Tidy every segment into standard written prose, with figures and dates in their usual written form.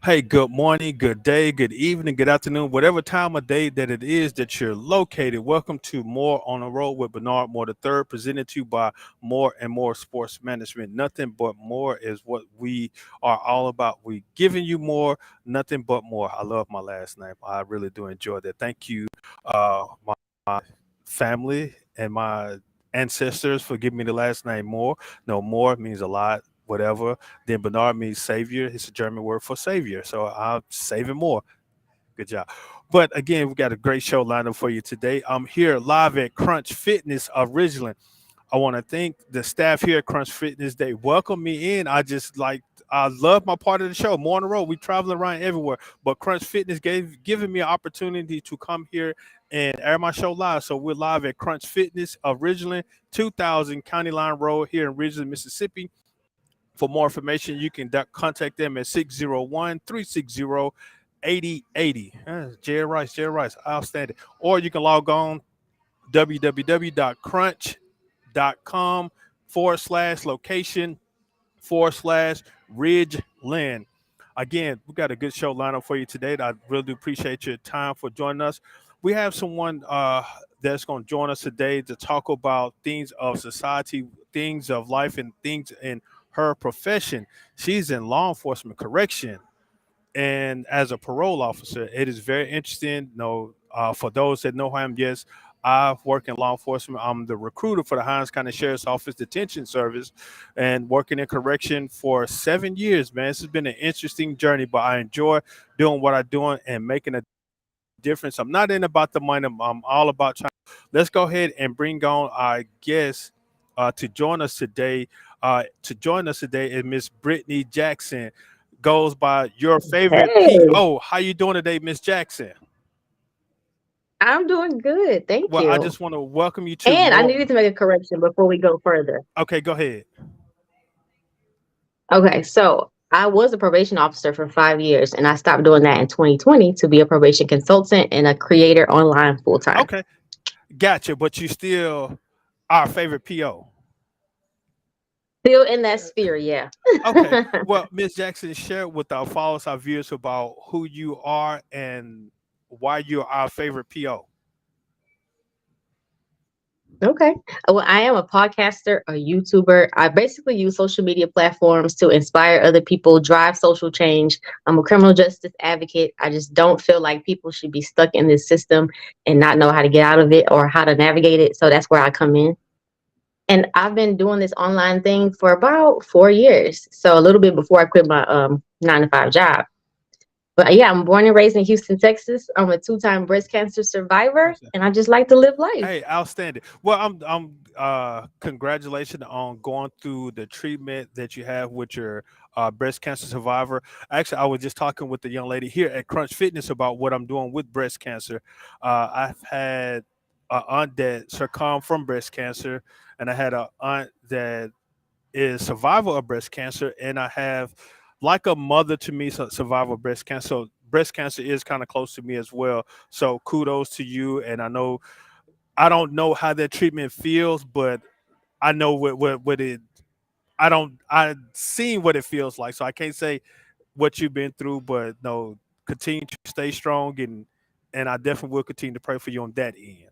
Hey, good morning, good day, good evening, good afternoon, whatever time of day that it is that you're located. Welcome to More on the Road with Bernard Moore the Third, presented to you by More and More Sports Management. Nothing but more is what we are all about. We giving you more, nothing but more. I love my last name. I really do enjoy that. Thank you, my family and my ancestors for giving me the last name Moore. No, Moore means a lot. Whatever. Then Bernard means savior. It's a German word for savior. So I'm saving more. Good job. But again, we got a great show lined up for you today. I'm here live at Crunch Fitness of Ridgeland. I want to thank the staff here at Crunch Fitness. They welcome me in. I love my part of the show. More on the road. We traveling around everywhere. But Crunch Fitness giving me an opportunity to come here and air my show live. So we're live at Crunch Fitness of Ridgeland, 2000 County Line Road here in Ridgeland, Mississippi. For more information, you can contact them at 601 360 8080. Jerry Rice, Jerry Rice, outstanding. Or you can log on www.crunch.com / location /Ridgeland. Again, we got a good show lined up for you today. I really do appreciate your time for joining us. We have someone that's going to join us today to talk about things of society, things of life, and things in her profession. She's in law enforcement correction and as a parole officer. It is very interesting. For those that know who I am, yes, I work in law enforcement. I'm the recruiter for the Hines County Sheriff's Office Detention Service, and working in correction for 7 years. Man, this has been an interesting journey, but I enjoy doing what I'm doing and making a difference. I'm not in about the money. I'm all about trying. Let's go ahead and bring on our guest to join us today. To join us today is Miss Brittany Jackson, goes by your favorite Hey, PO. How you doing today, Miss Jackson? I'm doing good. Thank Well, I you. just want to welcome you to And I more. needed to make a correction before we go further. Okay, go ahead. Okay, so I was a probation officer for 5 years, and I stopped doing that in 2020 to be a probation consultant and a creator online full time. Okay, gotcha. But you still our favorite PO. Still in that sphere, yeah. Okay. Well, Miss Jackson, share with our followers, our viewers about who you are and why you're our favorite PO. Okay. Well, I am a podcaster, a YouTuber. I basically use social media platforms to inspire other people, drive social change. I'm a criminal justice advocate. I just don't feel like people should be stuck in this system and not know how to get out of it or how to navigate it. So that's where I come in. And I've been doing this online thing for about 4 years. So a little bit before I quit my 9 to 5 job. But yeah, I'm born and raised in Houston, Texas. I'm a two-time breast cancer survivor, and I just like to live life. Hey, outstanding. Well, I'm congratulations on going through the treatment that you have with your breast cancer survivor. Actually, I was just talking with the young lady here at Crunch Fitness about what I'm doing with breast cancer. I've had an aunt that succumbed from breast cancer, and I had an aunt that is survivor of breast cancer, and I have like a mother to me, survivor of breast cancer. So breast cancer is kind of close to me as well. So kudos to you, and I don't know how that treatment feels, but I know what it. I seen what it feels like, so I can't say what you've been through, but no, continue to stay strong, and I definitely will continue to pray for you on that end.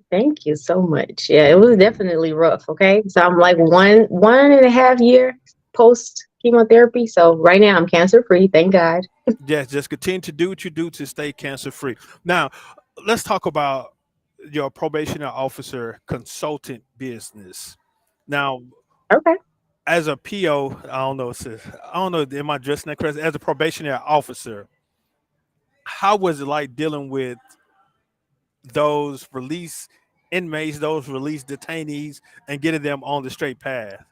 Thank you so much. Yeah, it was definitely rough. Okay, so I'm like one and a half year post chemotherapy. So right now I'm cancer free. Thank God. Yes, just continue to do what you do to stay cancer free. Now, let's talk about your probationary officer consultant business. Now, Okay. as a PO, I don't know, sis, I don't know, am I dressing that correct? As a probationary officer, how was it like dealing with those release inmates, those release detainees, and getting them on the straight path?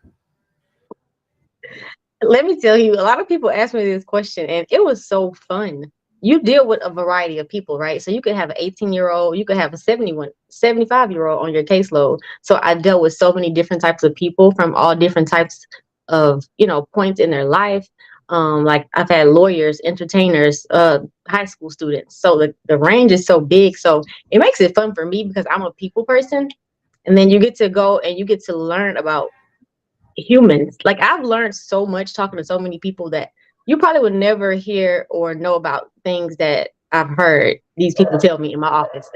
Let me tell you, a lot of people ask me this question, and it was so fun. You deal with a variety of people, right? So you could have an 18-year-old, you could have a 75-year-old on your caseload. So I dealt with so many different types of people from all different types of, points in their life. Like I've had lawyers, entertainers, high school students. So the range is so big. So it makes it fun for me because I'm a people person. And then you get to go and you get to learn about humans. Like I've learned so much talking to so many people that You probably would never hear or know about things that I've heard these people tell me in my office.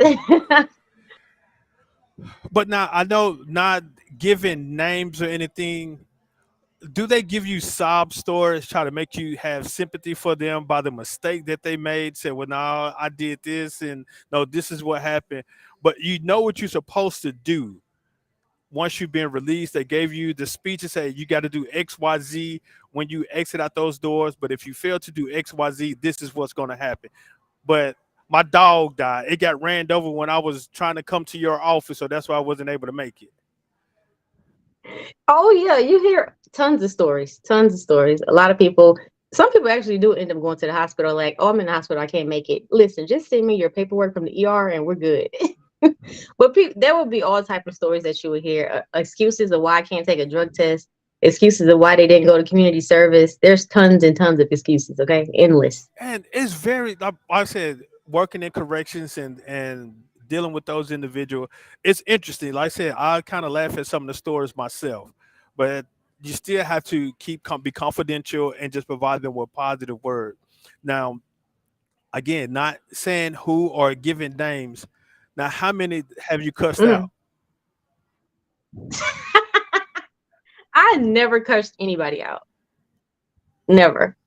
But now I know not giving names or anything. Do they give you sob stories, try to make you have sympathy for them by the mistake that they made? Say, well, no, I did this, and no, this is what happened. But you know what you're supposed to do once you've been released. They gave you the speech and say you got to do XYZ when you exit out those doors. But if you fail to do XYZ, this is what's going to happen. But my dog died. It got ran over when I was trying to come to your office, so that's why I wasn't able to make it. Oh yeah, you hear tons of stories, tons of stories. A lot of people, some people actually do end up going to the hospital. Like, oh, I'm in the hospital, I can't make it. Listen, just send me your paperwork from the ER, and we're good. But there will be all type of stories that you would hear. Excuses of why I can't take a drug test. Excuses of why they didn't go to community service. There's tons and tons of excuses. Okay, endless. And it's very, like I said, working in corrections and dealing with those individuals, it's interesting. Like I said, I kind of laugh at some of the stories myself, but you still have to be confidential and just provide them with positive word. Now, again, not saying who or giving names. Now, how many have you cussed Mm. out? I never cursed anybody out. Never.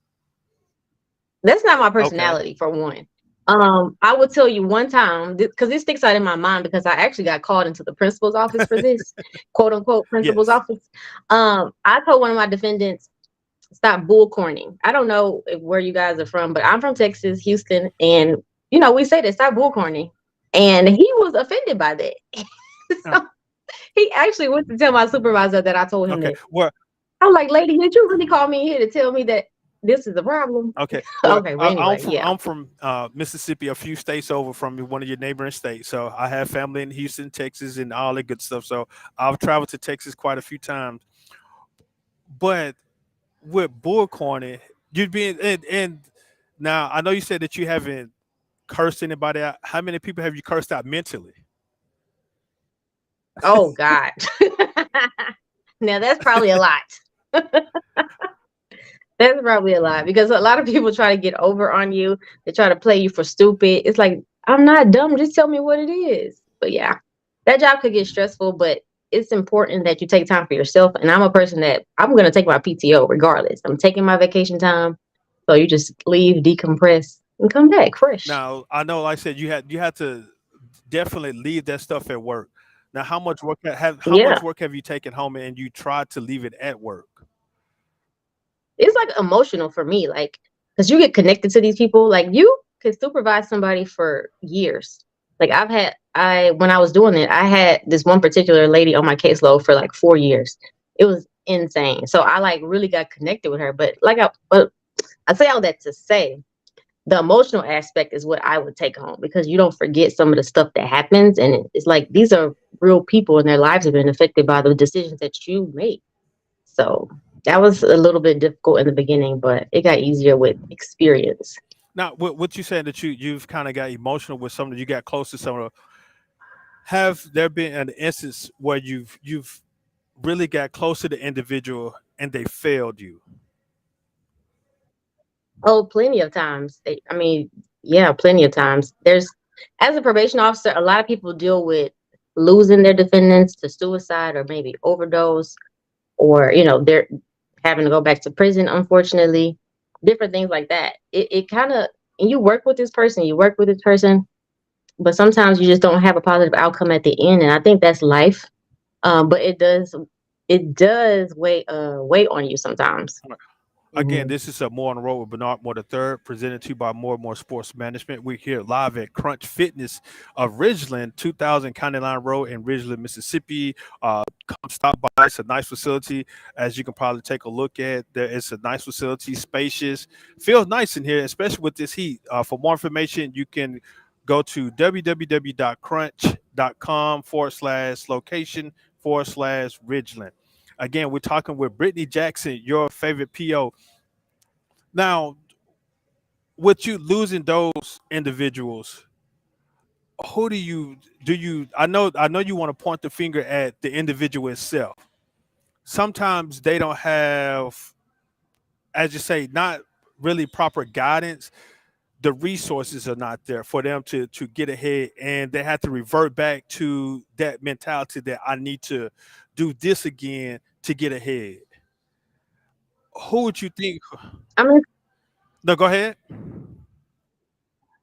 That's not my Okay. personality for one. I will tell you one time because this sticks out in my mind because I actually got called into the principal's office for this, quote unquote principal's Yes. office. I told one of my defendants, stop bullcorning. I don't know where you guys are from, but I'm from Texas, Houston, and we say this, stop bullcorning. And he was offended by that. Uh, So he actually went to tell my supervisor that I told him Okay. that. Well, I'm like, lady, did you really call me here to tell me that this is a problem? okay. Well, Okay, well I'm anyway, from yeah. Mississippi, a few states over from one of your neighboring states. So I have family in Houston, Texas, and all that good stuff. So I've traveled to Texas quite a few times. But with bullcorning, you'd be and now I know you said that you haven't cursed anybody out. How many people have you cursed out mentally? Oh God. Now that's probably a lot. That's probably a lot because a lot of people try to get over on you. They try to play you for stupid. It's like, I'm not dumb. Just tell me what it is. But yeah, that job could get stressful, but it's important that you take time for yourself. And I'm a person that I'm going to take my PTO regardless. I'm taking my vacation time. So you just leave, decompress, and come back fresh. Now I know, like I said, you had to definitely leave that stuff at work. Now, how much Yeah. work have you taken home and you tried to leave it at work? It's like emotional for me, like, because you get connected to these people. Like, you could supervise somebody for years. Like, when I was doing it, I had this one particular lady on my caseload for like 4 years. It was insane. So I like really got connected with her. But I say all that to say the emotional aspect is what I would take home because you don't forget some of the stuff that happens. And it's like these are real people and their lives have been affected by the decisions that you make. So that was a little bit difficult in the beginning, but it got easier with experience. Now, what you saying that you've kind of got emotional with someone, you got close to someone. Have there been an instance where you've really got close to the individual and they failed you? Oh, plenty of times. I mean, yeah, plenty of times. As a probation officer, a lot of people deal with losing their defendants to suicide or maybe overdose, or, they're having to go back to prison, unfortunately, different things like that. It kind of, and you work with this person, but sometimes you just don't have a positive outcome at the end. And I think that's life. But it does weigh on you sometimes. Again, Mhm. this is a More on the Road with Bernard Moore the Third, presented to you by More and More Sports Management. We're here live at Crunch Fitness of Ridgeland, 2000 County Line Road in Ridgeland, Mississippi. Come stop by. It's a nice facility, as you can probably take a look at. It's a nice facility, spacious, feels nice in here, especially with this heat. For more information, you can go to www.crunch.com/location/Ridgeland. Again, we're talking with Brittany Jackson, your favorite PO. Now, with you losing those individuals, who do you I know you want to point the finger at the individual itself. Sometimes they don't have, as you say, not really proper guidance, the resources are not there for them to get ahead, and they have to revert back to that mentality that I need to do this again to get ahead. Who would you think? I mean, No, go ahead.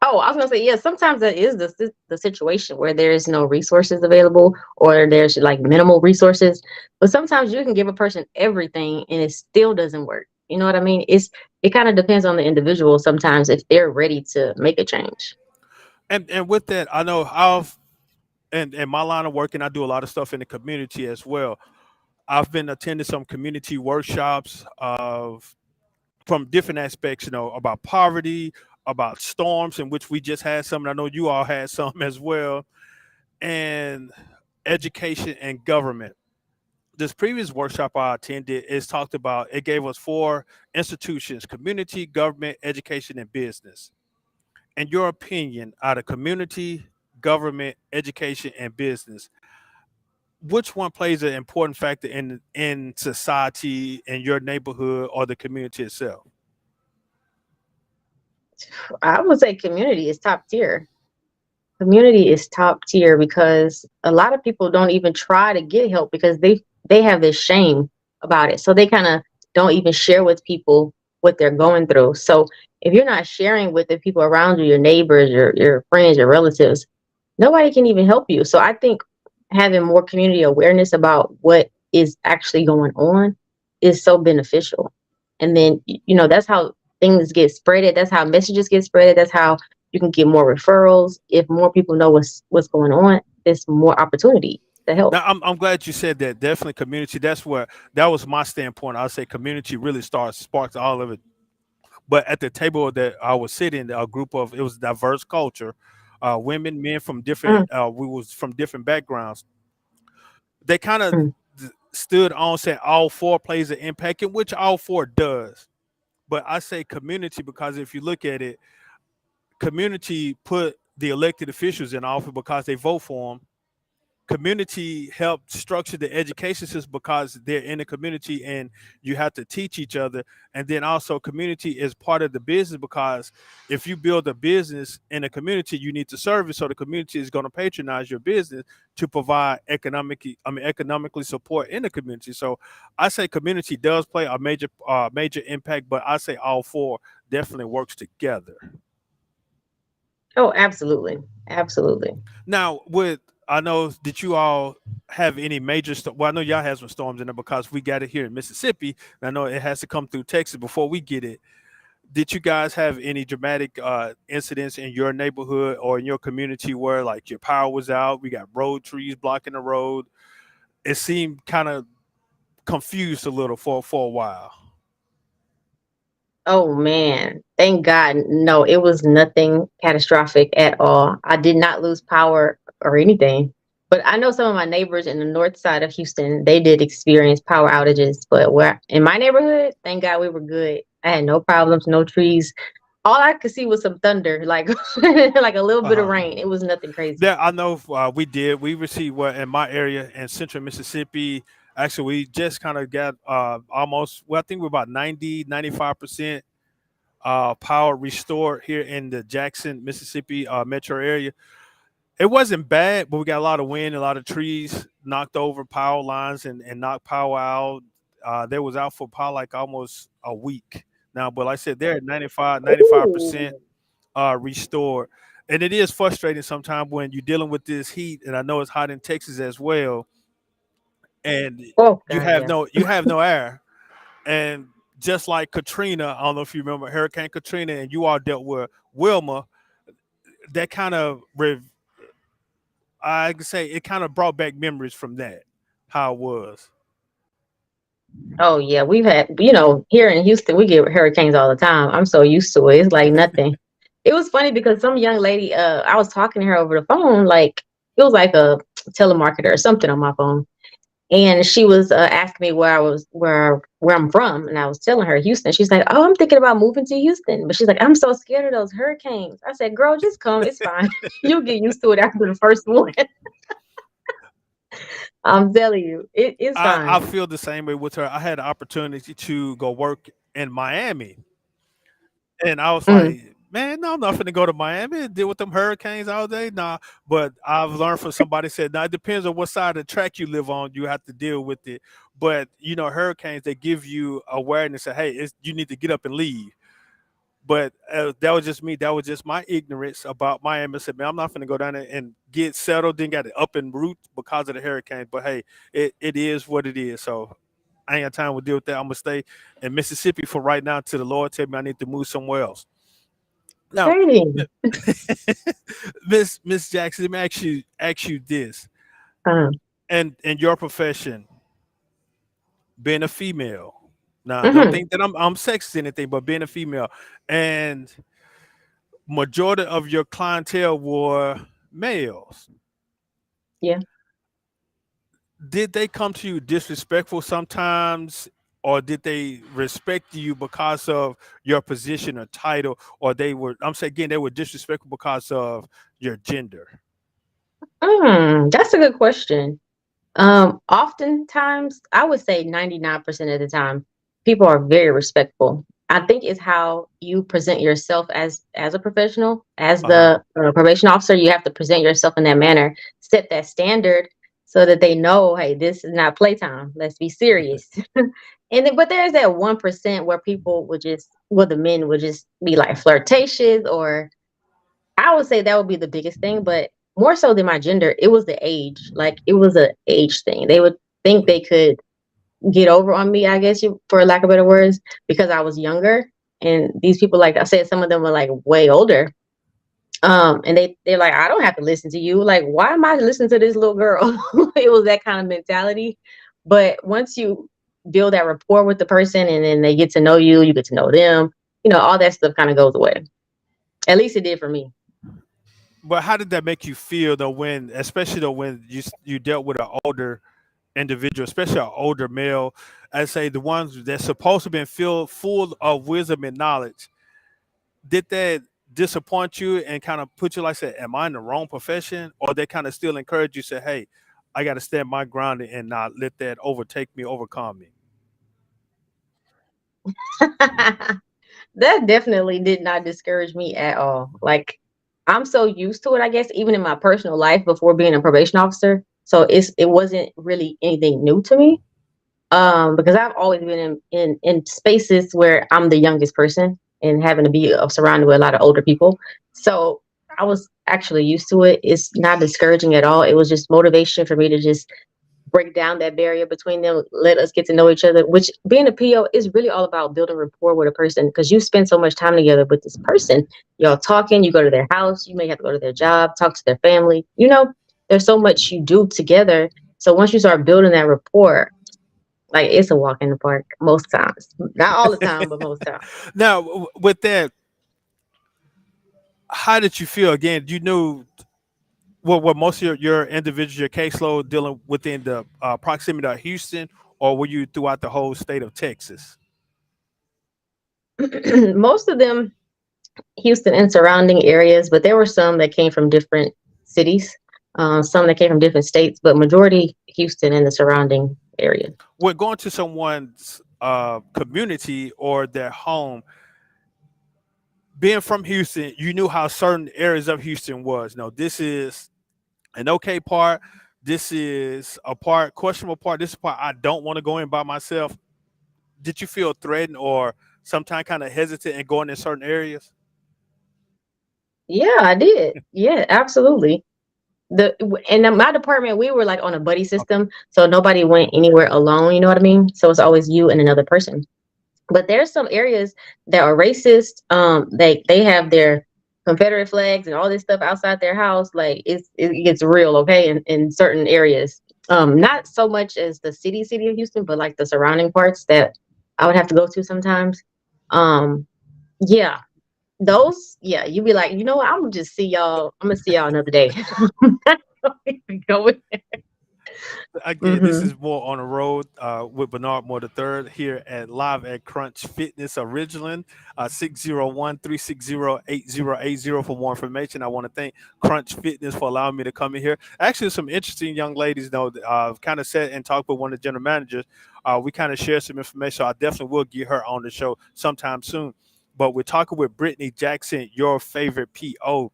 oh, I was gonna say, yeah, sometimes that is the situation where there is no resources available or there's like minimal resources. But sometimes you can give a person everything and it still doesn't work. You know what I mean? It kind of depends on the individual sometimes if they're ready to make a change. And with that, I know I've and in my line of work, and I do a lot of stuff in the community as well. I've been attending some community workshops of from different aspects, about poverty, about storms, in which we just had some, and I know you all had some as well, and education and government. This previous workshop I attended is talked about. It gave us four institutions: community, government, education, and business. In your opinion, out of community, government, education, and business, which one plays an important factor in society, in your neighborhood, or the community itself? I would say community is top tier. Community is top tier because a lot of people don't even try to get help because they have this shame about it. So they kind of don't even share with people what they're going through. So if you're not sharing with the people around you, your neighbors, your friends, your relatives, nobody can even help you. So I think having more community awareness about what is actually going on is so beneficial. And then that's how things get spreaded. That's how messages get spreaded. That's how you can get more referrals. If more people know what's going on, there's more opportunity to help. Now, I'm glad you said that. Definitely community. That's where that was my standpoint. I say community really sparks all of it. But at the table that I was sitting, a group of it was diverse culture, women, men from different. Mm, We was from different backgrounds. They kind of mm. stood on saying all four plays an impact, in which all four does. But I say community because if you look at it, community put the elected officials in office because they vote for them. Community helped structure the education system because they're in the community and you have to teach each other. And then also community is part of the business because if you build a business in a community, you need to serve it. So the community is going to patronize your business to provide economically support in the community. So I say community does play a major impact, but I say all four definitely works together. Oh, absolutely, absolutely. Now, with I know that you all have any well, I know y'all have some storms in there because we got it here in Mississippi. And I know it has to come through Texas before we get it. Did you guys have any dramatic incidents in your neighborhood or in your community where like your power was out? We got road trees blocking the road. It seemed kind of confused a little for a while. Oh man, thank God. No, it was nothing catastrophic at all. I did not lose power or anything. But I know some of my neighbors in the north side of Houston, they did experience power outages. But where in my neighborhood, thank God we were good. I had no problems, no trees. All I could see was some thunder, like like a little Uh bit of huh. rain. It was nothing crazy. Yeah, I know we did. We received what in my area in central Mississippi. Actually, we just kind of got almost, well, I think we're about 95% power restored here in the Jackson, Mississippi metro area. It wasn't bad, but we got a lot of wind, a lot of trees knocked over power lines and knocked power out. They was out for power like almost a week now, but like I said, they're at 95% Ooh. restored. And it is frustrating sometimes when you're dealing with this heat, and I know it's hot in Texas as well, and Oh you God, have yeah. no air. And just like Katrina, I don't know if you remember Hurricane Katrina, and you all dealt with Wilma. That kind of, I can say, it kind of brought back memories from that, how it was. Oh yeah, we've had, here in Houston, we get hurricanes all the time. I'm so used to it. It's like nothing. It was funny because some young lady, I was talking to her over the phone, like it was like a telemarketer or something on my phone, and she was asking me where I'm from, and I was telling her Houston. She's like, "Oh, I'm thinking about moving to Houston," but she's like, "I'm so scared of those hurricanes." I said, "Girl, just come. It's fine. You'll get used to it after the first one." I'm telling you, it's I fine. feel the same way with her. I had the opportunity to go work in Miami, And I was Mm. like, man, no, I'm not finna go to Miami and deal with them hurricanes all day. Nah, but I've learned from somebody said, now it depends on what side of the track you live on. You have to deal with it. But you know, hurricanes they give you awareness that hey, you need to get up and leave. But that was just me. That was just my ignorance about Miami. I said, man, I'm not going to go down there and get settled. Then got it up and root because of the hurricane. But hey, it is what it is. So I ain't got time to deal with that. I'm gonna stay in Mississippi for right now until the Lord tell me I need to move somewhere else. Now, Exciting. Miss Jackson, let me ask you this. Uh, And in your profession, being a female. Now, don't mhm. think that I'm sexist or anything, but being a female and majority of your clientele were males. Yeah. Did they come to you disrespectful sometimes, or did they respect you because of your position or title, or they were? I'm saying again, they were disrespectful because of your gender. That's a good question. Oftentimes, I would say 99% of the time, people are very respectful. I think it's how you present yourself as a professional, as Uh huh. the probation officer. You have to present yourself in that manner, set that standard, so that they know, hey, this is not playtime. Let's be serious. And then, but there's that 1% where people would just, well, the men would just be like flirtatious, or I would say that would be the biggest thing, but more so than my gender, it was the age. Like it was a age thing. They would think they could get over on me, I guess for lack of better words, because I was younger. And these people, like I said, some of them were like way older. And they're like, I don't have to listen to you. Like, why am I listening to this little girl? It was that kind of mentality. But once you build that rapport with the person and then they get to know you, you get to know them, all that stuff kind of goes away. At least it did for me. But how did that make you feel though, when, especially though, when you dealt with an older individual, especially an older male? I say the ones that's supposed to be filled full of wisdom and knowledge. Did that disappoint you and kind of put you like, say, am I in the wrong profession? Or they kind of still encourage you, say, hey, I got to stand my ground and not let that overtake me, overcome me. That definitely did not discourage me at all. Like I'm so used to it, I guess, even in my personal life before being a probation officer. So it wasn't really anything new to me. Because I've always been in spaces where I'm the youngest person and having to be surrounded with a lot of older people. So I was actually used to it. It's not discouraging at all. It was just motivation for me to just break down that barrier between them, let us get to know each other, which being a PO is really all about building rapport with a person because you spend so much time together with this person. Y'all talking, you go to their house, you may have to go to their job, talk to their family. There's so much you do together. So once you start building that rapport, like it's a walk in the park most times. Not all the time, but most times. Now, with that, how did you feel? Again, you knew what most of your individual, your caseload dealing within the proximity of Houston, or were you throughout the whole state of Texas? Most of them Houston and surrounding areas, but there were some that came from different cities, some that came from different states, but majority Houston and the surrounding area. When going to someone's community or their home, being from Houston, you knew how certain areas of Houston was. No, this is an okay part. This is a part, questionable part. This is a part I don't want to go in by myself. Did you feel threatened or sometimes kind of hesitant in going in certain areas? Yeah, I did. Yeah, absolutely. In my department, we were like on a buddy Okay. system, so nobody went anywhere alone. You know what I mean? So it's always you and another person. But there's some areas that are racist. They have their Confederate flags and all this stuff outside their house. Like it gets real, okay, in certain areas. Not so much as the city of Houston, but like the surrounding parts that I would have to go to sometimes. Yeah, those. Yeah, you'd be like, you know what? I'm gonna just see y'all. I'm gonna see y'all another day. I'm not going go with Again, this hmm is more on the road with Bernard Moore the third here at live at Crunch Fitness of Ridgeland, 601-360-8080 for more information. I want to thank Crunch Fitness for allowing me to come in here. Actually, some interesting young ladies, though. I've kind of sat and talked with one of the general managers. We kind of share some information. So I definitely will get her on the show sometime soon. but we're talking with Brittany Jackson, your favorite PO.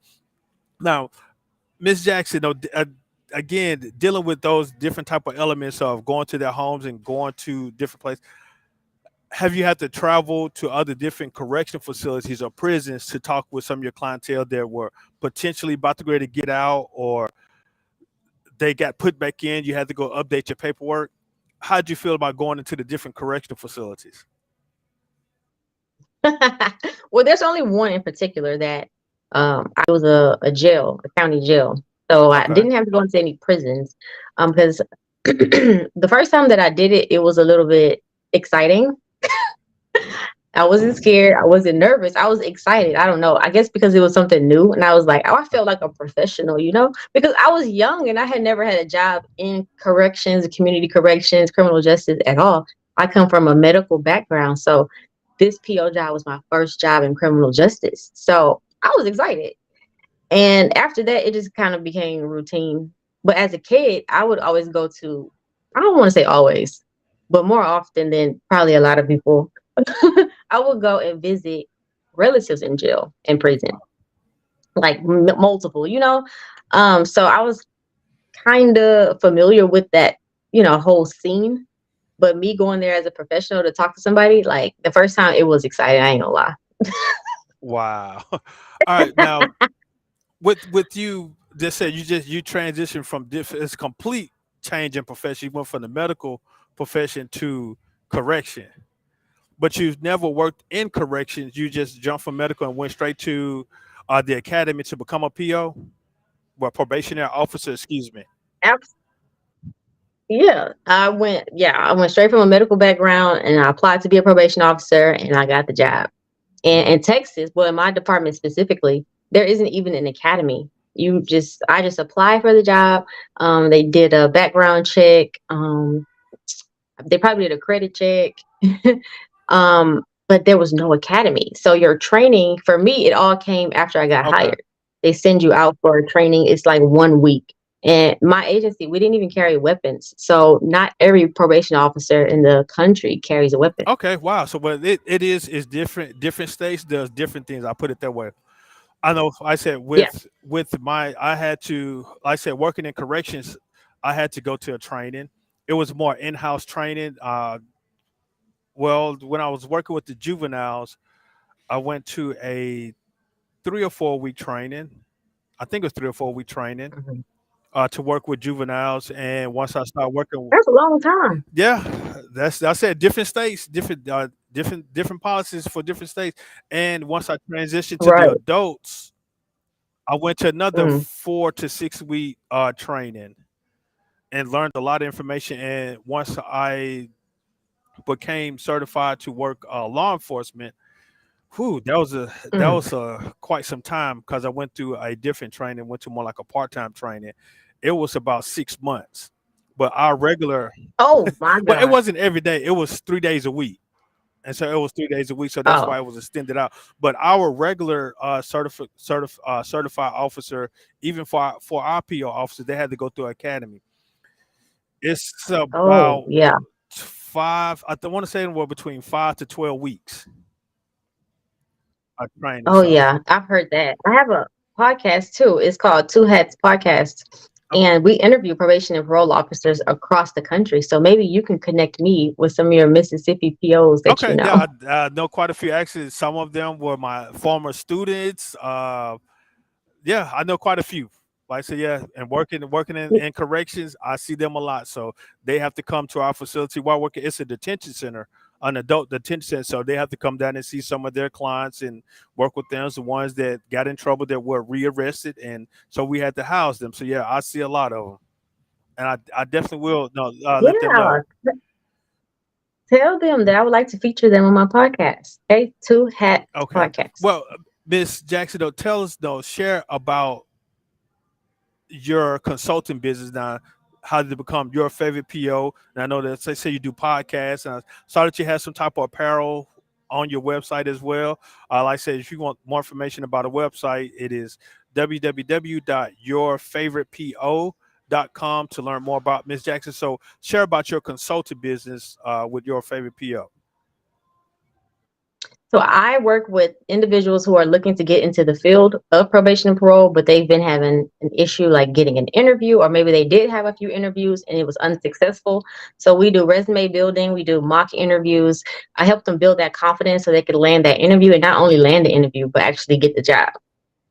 Now, Miss Jackson, though, again, dealing with those different type of elements of going to their homes and going to different places, have you had to travel to other different correction facilities or prisons to talk with some of your clientele that were potentially about to go to get out, or they got put back in? You had to go update your paperwork. How'd you feel about going into the different correctional facilities? Well, there's only one in particular that I was a jail, a county jail. So I Okay. didn't have to go into any prisons because the first time that I did it, it was a little bit exciting. I wasn't scared. I wasn't nervous. I was excited. I don't know. I guess because it was something new. And I was like, oh, I felt like a professional, because I was young and I had never had a job in corrections, community corrections, criminal justice at all. I come from a medical background. So this PO job was my first job in criminal justice. So I was excited. And after that, it just kind of became routine. But as a kid, I would always go to, I don't want to say always, but more often than probably a lot of people, I would go and visit relatives in jail, in prison, like multiple, So I was kind of familiar with that, whole scene. But me going there as a professional to talk to somebody, like the first time, it was exciting. I ain't gonna lie. Wow. All right. Now, with you just said you transitioned from different, it's complete change in profession. You went from the medical profession to correction, but you've never worked in corrections. You just jumped from medical and went straight to the academy to become a PO, well, probationary officer. Excuse me. Yeah, I went straight from a medical background and I applied to be a probation officer and I got the job. And in Texas, well, in my department specifically, there isn't even an academy. I just applied for the job. They did a background check. They probably did a credit check. But there was no academy. So your training, for me, it all came after I got Okay. hired. They send you out for training. It's like 1 week. And my agency, we didn't even carry weapons. So not every probation officer in the country carries a weapon. Okay. Wow. So, but it is different. Different states does different things. I put it that way. I know. I said Yeah. with my, I had to. Like I said, working in corrections, I had to go to a training. It was more in-house training. Well, when I was working with the juveniles, I went to a 3 or 4 week training. I think it was 3 or 4 week training Mhm. to work with juveniles. And once I started working, That's a long time. yeah, that's I said different states, different policies for different states. And once I transitioned to the Right. adults, I went to another Mm, 4 to 6 week training and learned a lot of information. And once I became certified to work law enforcement, whew, that mm. was quite some time because I went through a different training, went to more like a part time training. It was about 6 months, but our regular, Oh my well, it God. wasn't every day. It was 3 days a week, and so it was 3 days a week. So that's Oh, why it was extended out. But our regular certified officer, even for our PO officers, they had to go through academy. It's oh, about yeah. five. I want to say anywhere between 5 to 12 weeks of training. Oh, So yeah. I've heard that. I have a podcast too. It's called Two Hats Podcast. o- And we interview probation and parole officers across the country. So maybe you can connect me with some of your Mississippi POs that you okay, know. yeah, I know quite a few. Actually, some of them were my former students. Yeah, I know quite a few. Like I said, yeah, and working in corrections, I see them a lot. So they have to come to our facility while working. It's a detention center, an adult detention center. So they have to come down and see some of their clients and work with them. The ones that got in trouble that were rearrested, and so we had to house them. So yeah, I see a lot of them, and I definitely will no let them know. Yeah. Tell them that I would like to feature them on my podcast. Okay. Two Hats Okay, Podcast. well, Miss Jackson, though, tell us though, share about your consulting business now. How did it become your favorite PO? And I know that they say you do podcasts, and I saw that you have some type of apparel on your website as well. Like I said, if you want more information about a website, it is www.yourfavoritepo.com to learn more about Miss Jackson. So share about your consulting business with your favorite PO. So I work with individuals who are looking to get into the field of probation and parole, but they've been having an issue like getting an interview, or maybe they did have a few interviews and it was unsuccessful. So we do resume building, we do mock interviews. I help them build that confidence so they could land that interview, and not only land the interview, but actually get the job.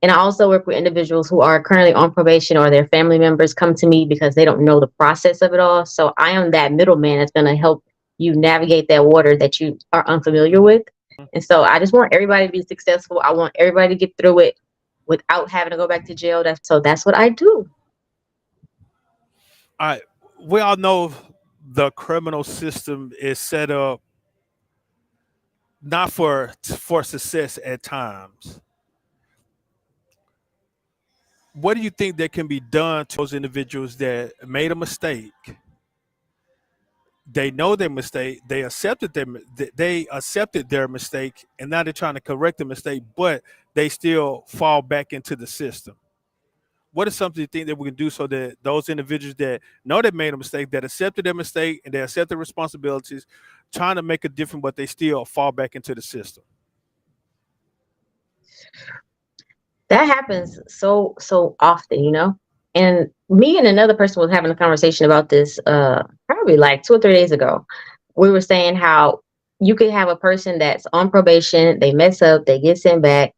And I also work with individuals who are currently on probation, or their family members come to me because they don't know the process of it all. So I am that middleman that's going to help you navigate that water that you are unfamiliar with. And so I just want everybody to be successful. I want everybody to get through it without having to go back to jail. That's what I do. I we all know the criminal system is set up not for success at times. What do you think that can be done to those individuals that made a mistake? They know their mistake. They accepted their mistake, and now they're trying to correct the mistake, but they still fall back into the system. What is something you think that we can do so that those individuals that know they made a mistake, that accepted their mistake, and they accept the responsibilities, trying to make a difference, but they still fall back into the system? That happens so often, you know. And me and another person was having a conversation about this probably like 2 or 3 days ago. We were saying how you could have a person that's on probation, they mess up, they get sent back,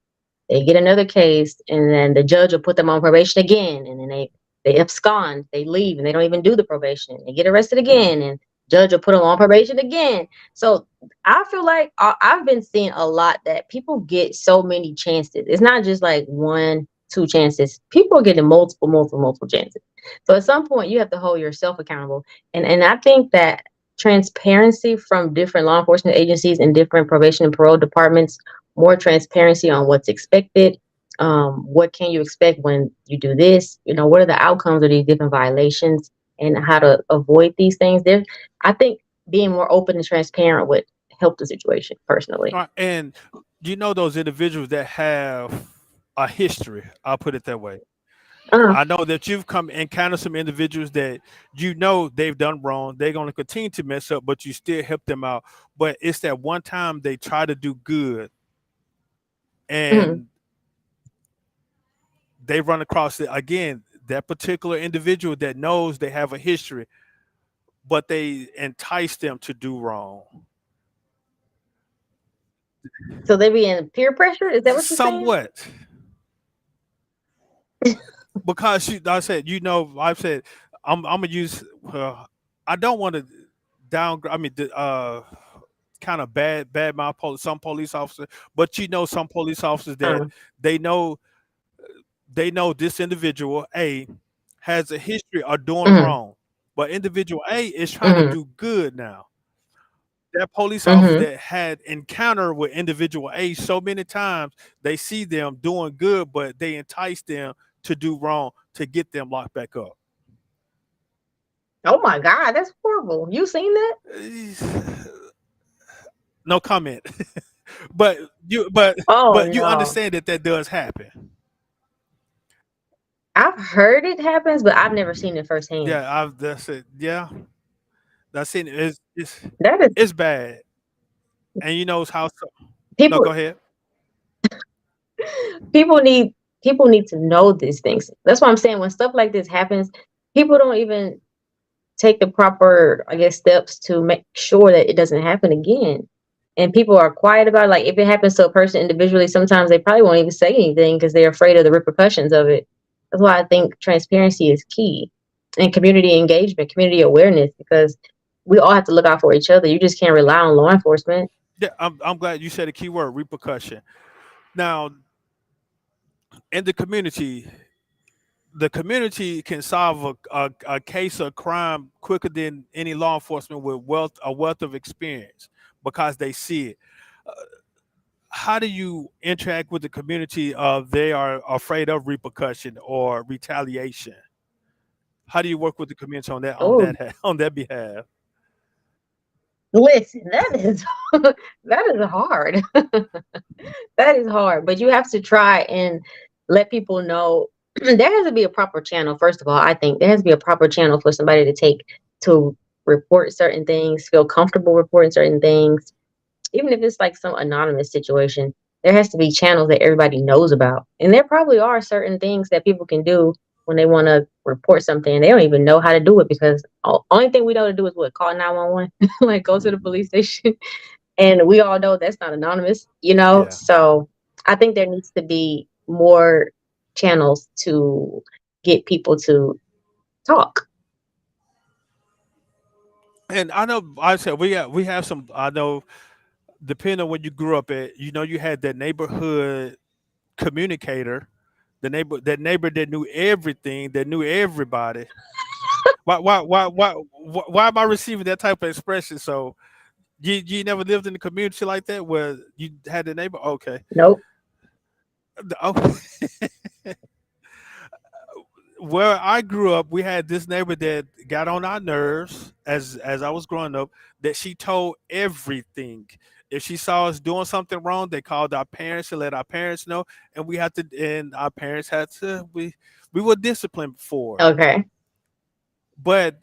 they get another case, and then the judge will put them on probation again, and then they abscond, they leave, and they don't even do the probation. They get arrested again, and judge will put them on probation again. So I feel like I've been seeing a lot that people get so many chances. It's not just like one, two chances. People are getting multiple chances. So at some point, you have to hold yourself accountable, and I think that transparency from different law enforcement agencies and different probation and parole departments, more transparency on what's expected. What can you expect when you do this? You know, what are the outcomes of these different violations, and how to avoid these things? There, I think being more open and transparent would help the situation personally. All right, and you know those individuals that have a history. I'll put it that way. Uh, I know that you've come encounter some individuals that you know they've done wrong. They're going to continue to mess up, but you still help them out. But it's that one time they try to do good, mhm. and they run across it again. That particular individual that knows they have a history, but they entice them to do wrong. So they be in peer pressure. Is that what you're saying? Somewhat, because like I said, I've said I'm gonna use. I don't want to down. I mean, kind of bad mouth some police officers, but some police officers that Uh, they know they know this individual A has a history of doing mhm, wrong, but individual A is trying to mhm, do good now. That police officer mhm. that had encounter with individual A so many times, they see them doing good, but they entice them to do wrong to get them locked back up. Oh my God, that's horrible. You seen that? No comment. but you but Oh but you no, understand that that does happen. I've heard it happens, but I've never seen it firsthand. Yeah, I've that's it. Yeah, that's it. That is It's bad, and you know how. No, people. go ahead. People need people need to know these things. That's why I'm saying when stuff like this happens, people don't even take the proper, I guess, steps to make sure that it doesn't happen again. And people are quiet about it. Like if it happens to a person individually, sometimes they probably won't even say anything because they're afraid of the repercussions of it. That's why I think transparency is key, and community engagement, community awareness, because we all have to look out for each other. You just can't rely on law enforcement. Yeah, I'm glad you said a key word, repercussion. Now, in the community can solve a case of crime quicker than any law enforcement with a wealth of experience because they see it. Uh, how do you interact with the community if they are afraid of repercussion or retaliation? How do you work with the community on that Oh, on that behalf? listen, that is that is hard. That is hard, but you have to try and let people know there has to be a proper channel. First of all, I think there has to be a proper channel for somebody to take to report certain things, feel comfortable reporting certain things. even if it's like some anonymous situation, there has to be channels that everybody knows about. And there probably are certain things that people can do when they want to report something and they don't even know how to do it because only thing we know to do is what, call 911, like go to the police station. And we all know that's not anonymous, you know? Yeah. So I think there needs to be more channels to get people to talk. And I know I said we have some. I know depending on where you grew up at, you had that neighborhood communicator, the neighbor that knew everything, that knew everybody. Why am I receiving that type of expression? So you never lived in a community like that where you had a neighbor? Okay. Nope. Oh, where I grew up, we had this neighbor that got on our nerves as I was growing up. That she told everything. If she saw us doing something wrong, they called our parents and let our parents know, and our parents had to. We were disciplined before, Okay. but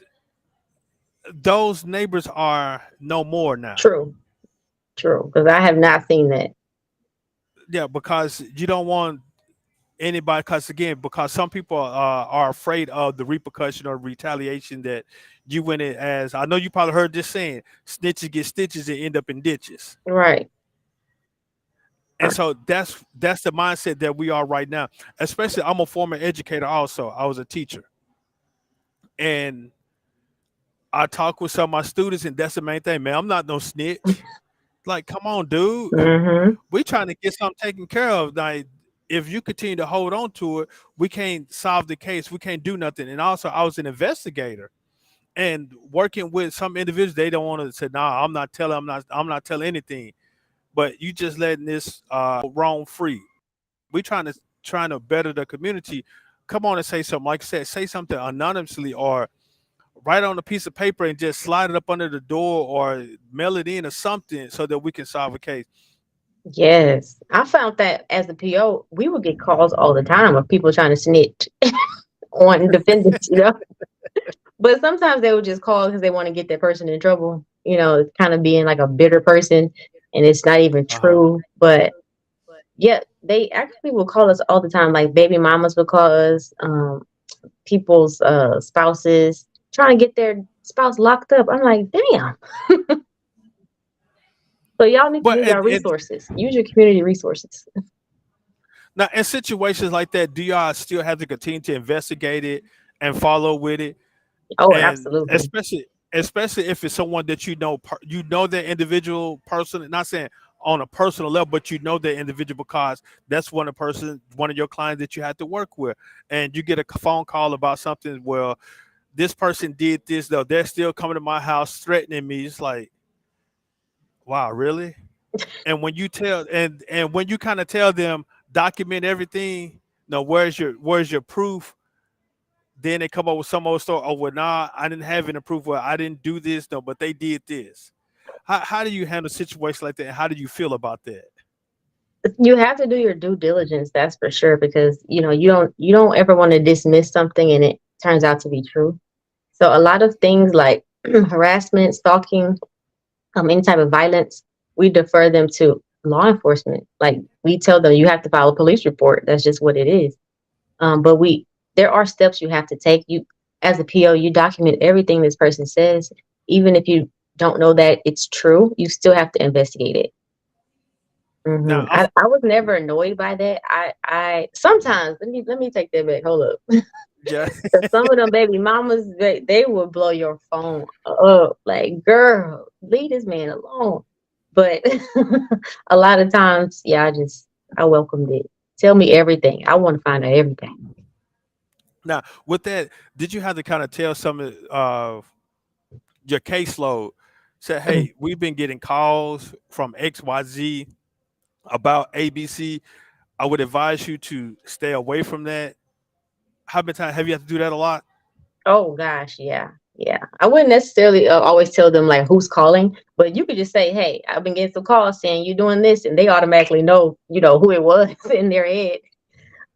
those neighbors are no more now. True. True. Because I have not seen that. Yeah, because you don't want anybody. Because some people are afraid of the repercussion or retaliation that you went in as. I know you probably heard this saying: "Snitches get stitches and end up in ditches." Right. And so that's the mindset that we are right now. Especially, I'm a former educator. Also, I was a teacher, and I talk with some of my students, and that's the main thing, man. I'm not no snitch. Like, come on, dude. Mm-hmm. We trying to get something taken care of. Like, if you continue to hold on to it, we can't solve the case. We can't do nothing. And also, I was an investigator and working with some individuals. They don't want to say, "Nah, I'm not telling. I'm not telling anything." But you just letting this roam free. We trying to better the community. Come on and say something. Like I said, say something anonymously or write on a piece of paper and just slide it up under the door or mail it in or something so that we can solve a case. Yes. I found that as a PO, we would get calls all the time of people trying to snitch on defendants, you know? But sometimes they would just call because they want to get that person in trouble, you know, kind of being like a bitter person and it's not even Uh-huh. true. But yeah, they actually will call us all the time. Like baby mamas will call us, people's spouses trying to get their spouse locked up. I'm like, damn. So y'all need to But use our resources. Use your community resources. now in situations like that, do y'all still have to continue to investigate it and follow with it? Oh, And absolutely. especially if it's someone that you know that individual person. Not saying on a personal level, but you know that individual because that's one of your clients that you had to work with, and you get a phone call about something. Well, this person did this though. They're still coming to my house threatening me. It's like, wow, really? And when you kind of tell them document everything, no, where's your proof? Then they come up with some old story. Oh, well, nah, I didn't have any proof. Well, I didn't do this, no, but they did this. How do you handle situations like that? And how do you feel about that? You have to do your due diligence, that's for sure, because you know you don't ever want to dismiss something and it turns out to be true. So a lot of things like harassment, stalking, any type of violence, we defer them to law enforcement. Like we tell them you have to file a police report. That's just what it is. But there are steps you have to take. You, as a PO, you document everything this person says, even if you don't know that it's true. You still have to investigate it. Now, I was never annoyed by that. I sometimes let me take that back. Hold up. yeah. 'Cause some of them baby mamas, they will blow your phone up. Like, girl, leave this man alone. But a lot of times, yeah, I welcomed it. Tell me everything. I want to find out everything. Now, with that, did you have to kind of tell some of your caseload? Say, hey, we've been getting calls from XYZ about ABC. I would advise you to stay away from that. How many times have you had to do that a lot? Oh gosh, yeah, yeah. I wouldn't necessarily always tell them like who's calling, but you could just say, "Hey, I've been getting some calls saying you're doing this," and they automatically know, who it was in their head.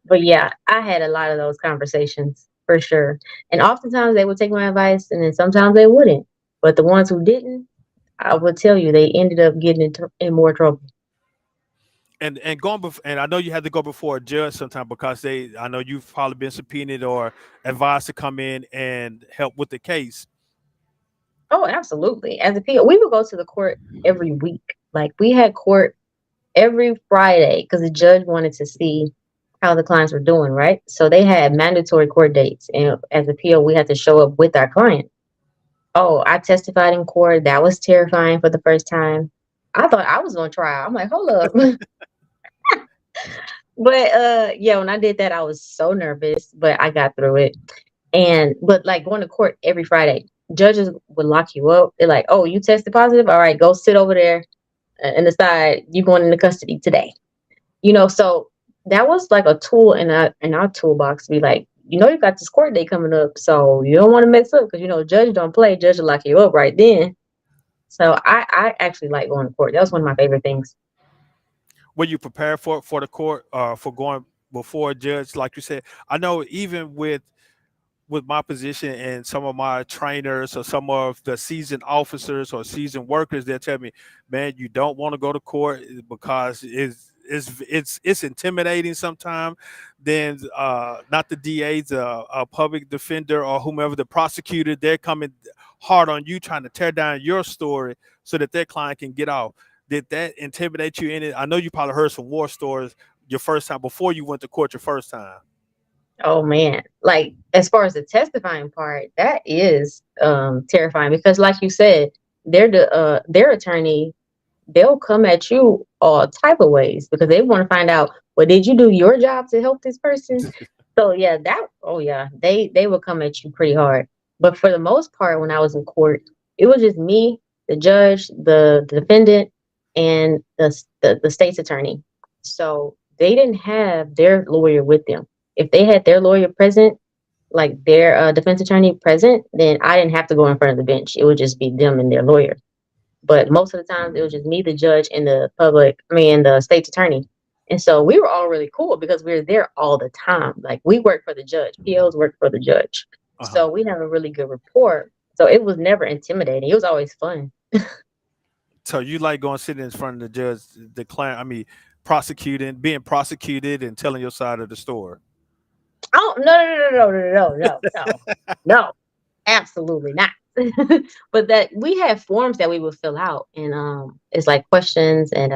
But yeah, I had a lot of those conversations for sure, and oftentimes they would take my advice, and then sometimes they wouldn't. But the ones who didn't, I would tell you they ended up getting in more trouble. And going and I know you had to go before a judge sometime because I know you've probably been subpoenaed or advised to come in and help with the case. Oh, absolutely. As a PO, we would go to the court every week. Like we had court every Friday because the judge wanted to see how the clients were doing, right? So they had mandatory court dates, and as a PO, we had to show up with our client. Oh, I testified in court. That was terrifying for the first time. I thought I was on trial. I'm like, hold up. But yeah, when I did that, I was so nervous, but I got through it. And but like going to court every Friday, judges would lock you up. They're like, "Oh, you tested positive. All right, go sit over there and decide you going into custody today." So that was like a tool in our toolbox to be like, you got this court day coming up, so you don't want to mess up because judge don't play. Judge will lock you up right then. So I actually like going to court. That was one of my favorite things. Were you prepared for the court for going before a judge? Like you said, I know even with my position and some of my trainers or some of the seasoned officers or seasoned workers, they'll tell me, man, you don't want to go to court because it's intimidating sometimes. Then not the DA's, a public defender or whomever the prosecutor, they're coming hard on you, trying to tear down your story so that their client can get off. Did that intimidate you in it? I know you probably heard some war stories your first time before you went to court your first time. Oh man, like as far as the testifying part, that is terrifying because, like you said, their attorney, they'll come at you all type of ways because they want to find out, well, did you do your job to help this person? So yeah, oh yeah, they will come at you pretty hard. But for the most part, when I was in court, it was just me, the judge, the defendant, and the state's attorney. So they didn't have their lawyer with them. If they had their lawyer present, like their defense attorney present, then I didn't have to go in front of the bench. It would just be them and their lawyer. But most of the times it was just me, the judge, and the state's attorney. And so we were all really cool because we were there all the time. Like we worked for the judge, POs worked for the judge. Uh-huh. So we have a really good rapport. So it was never intimidating. It was always fun. So you like going sitting in front of the judge, prosecuting, being prosecuted, and telling your side of the story. Oh no no no no no no no no no, absolutely not. But that we have forms that we would fill out, and it's like questions and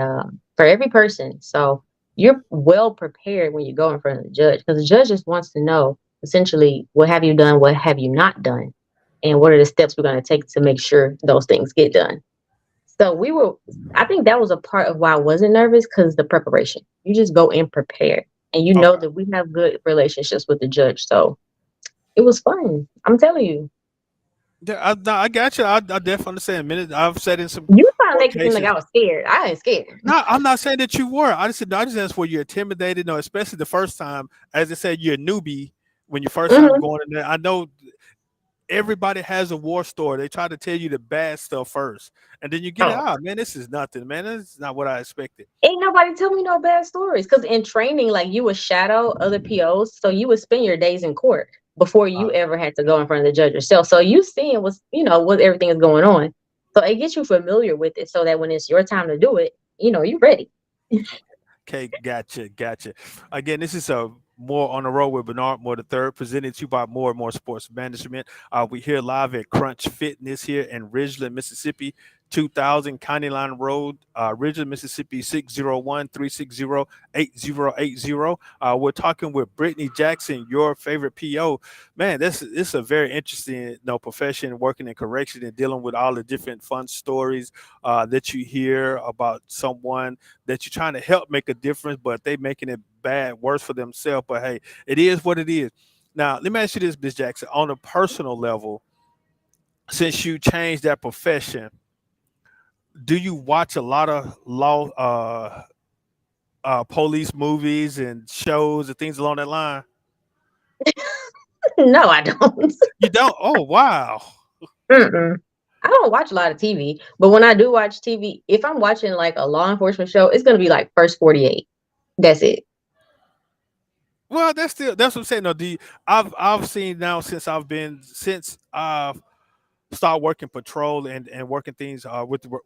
for every person. So you're well prepared when you go in front of the judge because the judge just wants to know essentially what have you done, what have you not done, and what are the steps we're going to take to make sure those things get done. So I think that was a part of why I wasn't nervous because the preparation. You just go in prepared, and you know Okay. that we have good relationships with the judge. So it was fun. I'm telling you. Yeah, no, I got you. I definitely understand. Minute I've said in some You trying to court make it seem like cases. I was scared. I ain't scared. No, I'm not saying that you were. I just asked were you intimidated, no, especially the first time. As I said, you're a newbie when you first time Hmm. going in there. I know everybody has a war story. They try to tell you the bad stuff first, and then you get it. Oh, Ah, man, this is nothing, man. This is not what I expected. ain't nobody tell me no bad stories. Because in training, like you would shadow other POs, so you would spend your days in court before you Uh, ever had to go in front of the judge yourself. So you seeing what everything is going on. So it gets you familiar with it, so that when it's your time to do it, you're ready. Okay, gotcha, gotcha. Again, this is a more on the road with Bernard Moore the third, presented to you by More and More Sports Management. We here live at Crunch Fitness here in Ridgeland, Mississippi, 2000 County Line Road, Ridgeland, Mississippi, 601-360-8080. We're talking with Brittany Jackson, your favorite PO. Man, this is a very interesting, profession, working in correction and dealing with all the different fun stories that you hear about someone that you're trying to help make a difference, but they making it bad, worse for themselves. But hey, it is what it is. Now, let me ask you this, Ms. Jackson, on a personal level, since you changed that profession, do you watch a lot of police movies and shows and things along that line? No, I don't. You don't? Oh, wow. Mm-mm. I don't watch a lot of TV, but when I do watch TV, if I'm watching like a law enforcement show, it's gonna be like First 48. That's it. Well, that's what I'm saying. No, I've seen now since start working patrol and working things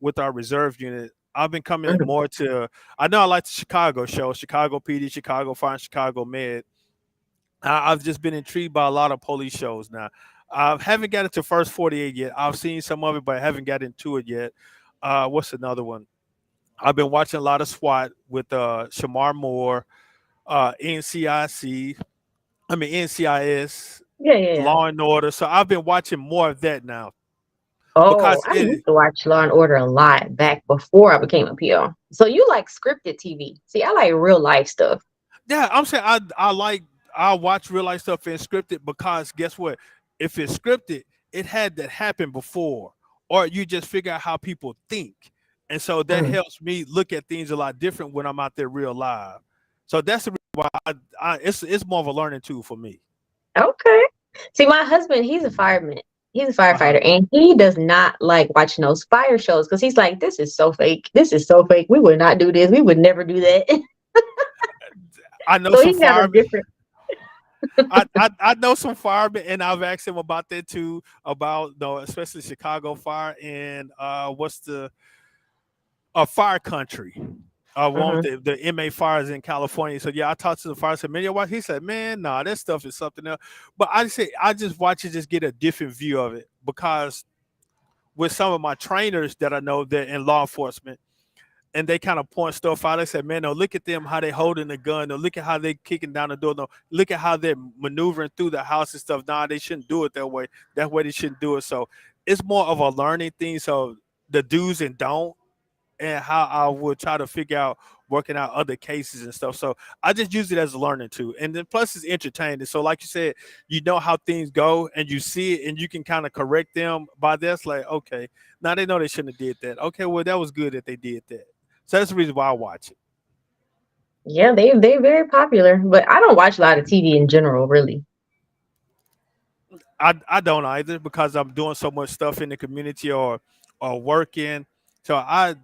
with our reserve unit, I've been coming Mhm. more to. I know I like the Chicago show, Chicago PD, Chicago Fire, and Chicago Med. I've just been intrigued by a lot of police shows now. I haven't got into First 48 yet. I've seen some of it, but I haven't got into it yet. What's another one? I've been watching a lot of SWAT with Shamar Moore, NCIC. I mean NCIS, Yeah, yeah, yeah. Law and Order. So I've been watching more of that now Oh, because I used to watch Law and Order a lot back before I became a PO. So you like scripted TV? See, I like real life stuff. yeah, I'm saying I watch real life stuff and scripted because guess what? If it's scripted, it had that happen before, or you just figure out how people think, and so that Mm, helps me look at things a lot different when I'm out there real live. So that's the reason why it's more of a learning tool for me. okay. See, my husband, he's a fireman. He's a Uh huh. firefighter, and he does not like watching those fire shows because he's like, "This is so fake. This is so fake. We would not do this. We would never do that." I know So some he got a firemen. different. I know some firemen, and I've asked him about that too. About especially Chicago fire and what's the fire country. One with Mhm. the MA fires in California. So yeah, I talked to the fire. Said, man, you watch. He said, man, nah, that stuff is something else. But I just watch it, just get a different view of it because with some of my trainers that I know that in law enforcement, and they kind of point stuff out. They said, man, no, look at them how they holding the gun. No, look at how they kicking down the door. No, look at how they're maneuvering through the house and stuff. Nah, they shouldn't do it that way. That way they shouldn't do it. So it's more of a learning thing. So the do's and don't and how I would try to figure out working out other cases and stuff. So I just use it as a learning tool. And then plus it's entertaining. So like you said, you know how things go and you see it and you can kind of correct them by this. Like, okay, now they know they shouldn't have did that. Okay, well that was good that they did that. So that's the reason why I watch it. Yeah, they're very popular, but I don't watch a lot of TV in general, really. I don't either because I'm doing so much stuff in the community or working. So I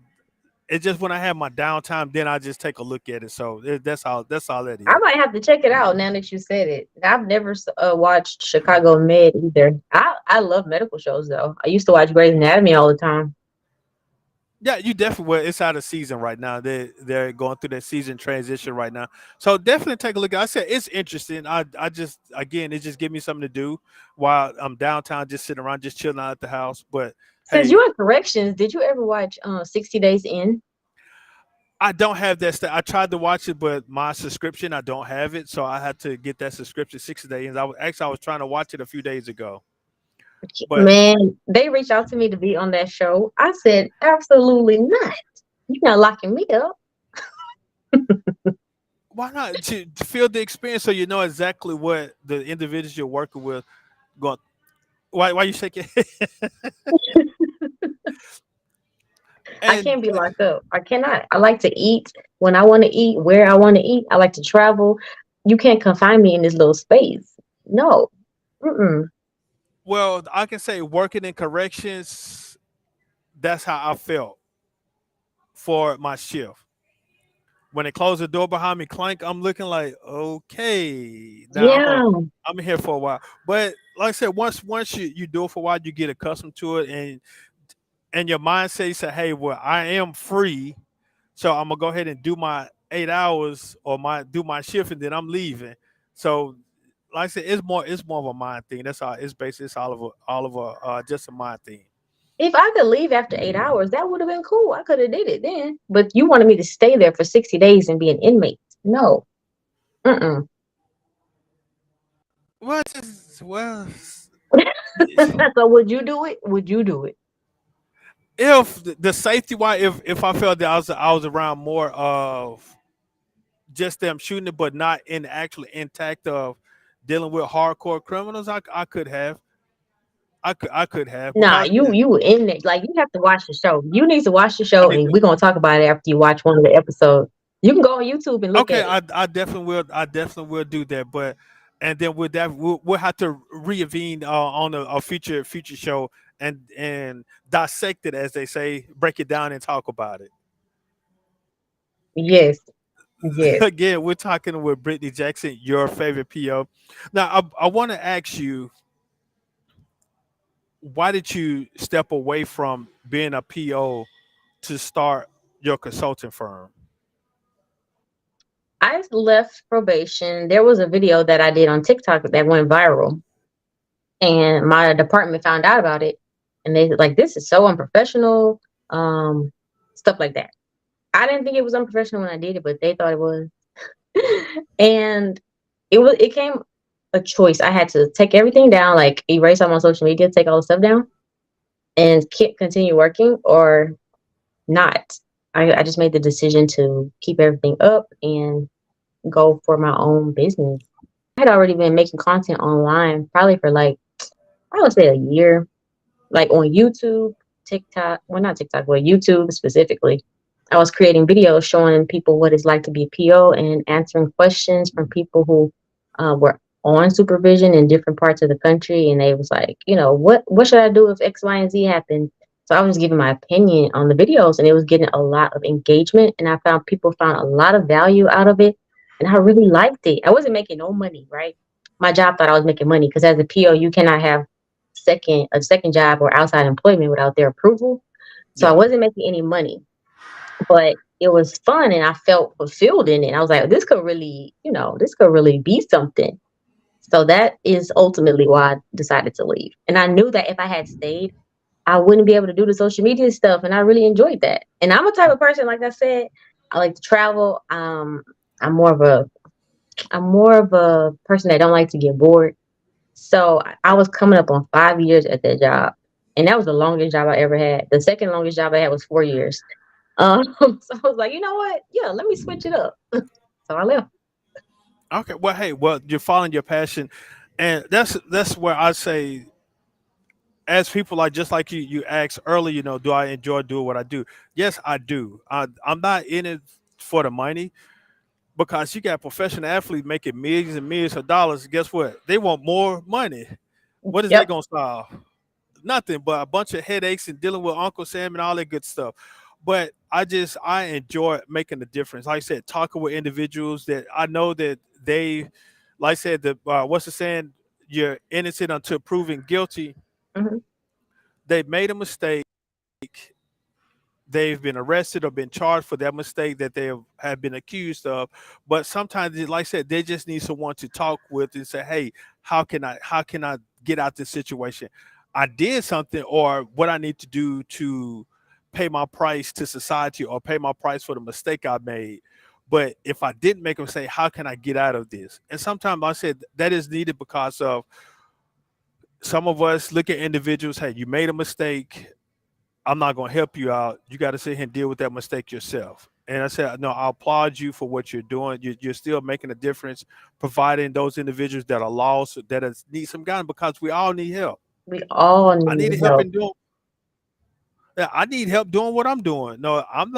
it's just when I have my downtime, then I just take a look at it. So that's all that I is. might have to check it out now that you said it. I've never watched Chicago Med either. I love medical shows though. I used to watch Grey's Anatomy all the time. Yeah, you definitely. Well, it's out of season right now. They're going through that season transition right now. So definitely take a look. I said it's interesting. I just again it just give me something to do while I'm downtown, just sitting around, just chilling out at the house. But Since hey, you're in corrections, did you ever watch 60 Days In? I don't have that. I tried to watch it, but my subscription I don't have it, so I had to get that subscription 6 days. I was trying to watch it a few days ago, but Man, they reached out to me to be on that show. I said, absolutely not. You're not locking me up. why not to feel the experience so you know exactly what the individuals you're working with going. Why you shaking? I And can't be locked up. I cannot. I like to eat when I want to eat, where I want to eat. I like to travel. You can't confine me in this little space. No. Mm-mm. well, I can say working in corrections, that's how I felt for my shift. When they close the door behind me, clank, I'm looking like, okay, now Yeah. I'm here for a while. But like I said, once you do it for a while, you get accustomed to it, and your mindset say, hey, well, I am free, so I'm gonna go ahead and do my 8 hours or my do my shift, and then I'm leaving. So, like I said, it's more of a mind thing. That's all. It's basically it's all of a just a mind thing. If I could leave after 8 hours, that would have been cool. I could have did it then. But you wanted me to stay there for 60 days and be an inmate. No. Mm-mm. Well, well, So would you do it? Would you do it? if the safety wise, if I felt that I was around more of just them shooting it, but not in actually intact of dealing with hardcore criminals, I could have. I could have Nah, because you in it. Like you have to watch the show. You need to watch the I show need and to. we're gonna talk about it after you watch one of the episodes. You can go on YouTube and look Okay, at it. I definitely will. I definitely will do that. But and then with that, we'll have to reconvene on a future show and dissect it, as they say, break it down and talk about it. Yes, yes. Again, we're talking with Brittany Jackson, your favorite PO. Now, I want to ask you, why did you step away from being a PO to start your consulting firm? I left probation. There was a video that I did on TikTok that went viral, and my department found out about it, and they like, this is so unprofessional, um, stuff like that. I didn't think it was unprofessional when I did it, but they thought it was. And it came a choice. I had to take everything down, like erase all my social media, take all the stuff down, and keep continue working or not. I just made the decision to keep everything up and go for my own business. I had already been making content online probably for like, I would say, a year, like on YouTube, TikTok, well, not TikTok, but YouTube specifically. I was creating videos showing people what it's like to be a PO and answering questions from people who were on supervision in different parts of the country. And they was like, what should I do if X, Y, and Z happen? So I was just giving my opinion on the videos, and it was getting a lot of engagement. And I found people found a lot of value out of it. And I really liked it. I wasn't making no money, right? My job thought I was making money because as a PO, you cannot have second job or outside employment without their approval. So I Yeah. wasn't making any money, but it was fun and I felt fulfilled in it. I was like, this could really be something. So that is ultimately why I decided to leave. And I knew that if I had stayed, I wouldn't be able to do the social media stuff. And I really enjoyed that. And I'm a type of person, like I said, I like to travel. I'm more of a I'm more of a person that don't like to get bored. So I was coming up on 5 years at that job, and that was the longest job I ever had. The second longest job I had was 4 years. So I was like, you know what? Yeah, let me switch it up. So I left. Okay. Well, hey, well, you're following your passion, and that's where I say, as people like just like you asked earlier, do I enjoy doing what I do? Yes, I do. I'm not in it for the money because you got professional athletes making millions and millions of dollars. Guess what? They want more money. What is that Yep. gonna solve? Nothing but a bunch of headaches and dealing with Uncle Sam and all that good stuff. But I enjoy making the difference. Like I said, talking with individuals that I know that they, like I said, the what's the saying? You're innocent until proven guilty. Hmm. They made a mistake. They've been arrested or been charged for that mistake that they have been accused of. But sometimes, like I said, they just need someone to talk with and say, "Hey, how can I get out this situation? I did something, or what I need to do to pay my price to society, or pay my price for the mistake I made." But if I didn't make them say, "How can I get out of this?" And sometimes I said that is needed because of some of us look at individuals. Hey, you made a mistake. I'm not going to help you out. You got to sit here and deal with that mistake yourself. And I said, no, I applaud you for what you're doing. You're still making a difference, providing those individuals that are lost, need some guidance because we all need help. We all I need need help help. in doing. Yeah, I need help doing what I'm doing. No, I'm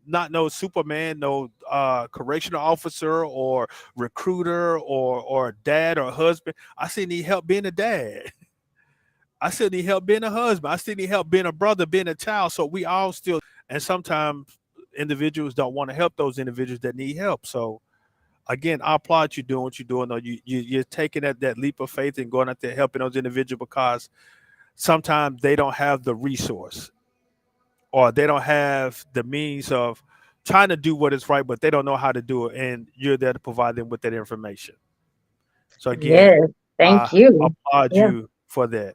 not no Superman, no correctional officer or recruiter or dad or husband. I still need help being a dad. I still need help being a husband. I still need help being a brother, being a child. So we all still, and sometimes individuals don't want to help those individuals that need help. So again, I applaud you doing what you're doing. Though you're taking that leap of faith and going out there helping those individuals because sometimes they don't have the resource or they don't have the means of trying to do what is right, but they don't know how to do it. And you're there to provide them with that information. So again, Yes. I Thank you. applaud Yeah. you for that.